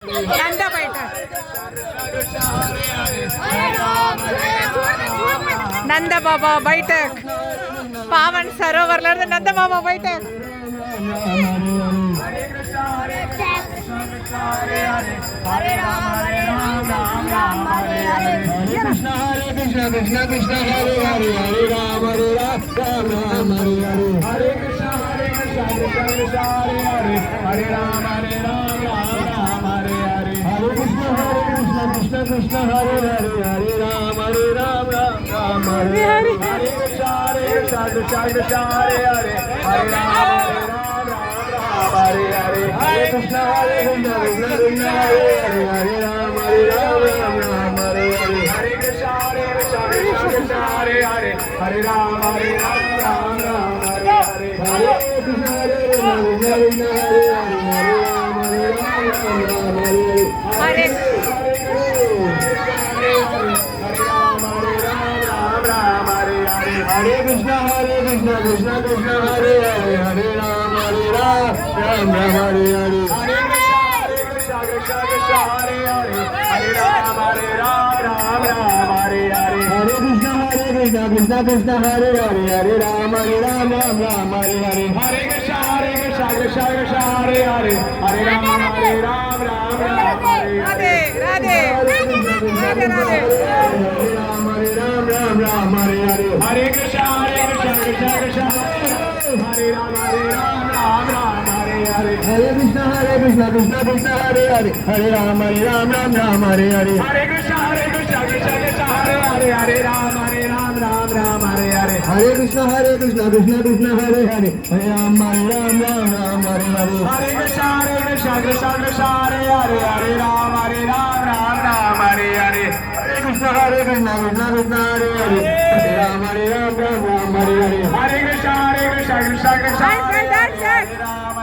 Nanda Baitak. Nanda Baba Baitak. Pavan Sarovar Nanda Baba Baitak. Hare Krishna Krishna Krishna Hare Hare Hare Rama Ram Ram Hare Hare Hare Krishna Krishna Krishna Hare Hare Hare Rama Ram Ram Hare Hare Hare Krishna Krishna Krishna Hare Hare Hare Rama Ram Ram Hare Hare Hare Krishna Krishna Krishna Hare Hare Hare Rama Hare Hare Hare Krishna Krishna Krishna Hare Hare Rama Ram Hare Hare Hare Krishna Krishna Krishna Hare Hare Hare Rama Ram Hare Hare Hare Krishna Krishna Krishna Hare Hare Hare Hare Krishna Krishna Krishna Hare Hare Hare Rama Ram Hare Hare Hare Krishna Krishna Krishna Hare Hare Hare Rama Ram Hare Hare Hare Krishna Krishna Krishna Hare Hare Hare Rama Ram Hare Hare Hare Krishna Krishna Krishna Hare Hare Hare Rama Ram Hare Hare Radhe Radhe Radhe Radhe Ram Hare Hare Hare Krishna Krishna Krishna Hare Rama Ram Hare Hare Hare Krishna Krishna Krishna Hare Hare Hare Rama Ram Hare Hare Hare Krishna Krishna Krishna Hare Hare Hare Rama Ram Hare Hare Hare Krishna Krishna Krishna Hare Hare Hare Rama Ram Hare Hare Hare Krishna Krishna Krishna Hare Hare Hare Rama Ram Hare Hare Hare Krishna Krishna Krishna Hare Hare Hare Rama Ram Hare Hare Hare Krishna Krishna Krishna Hare Rama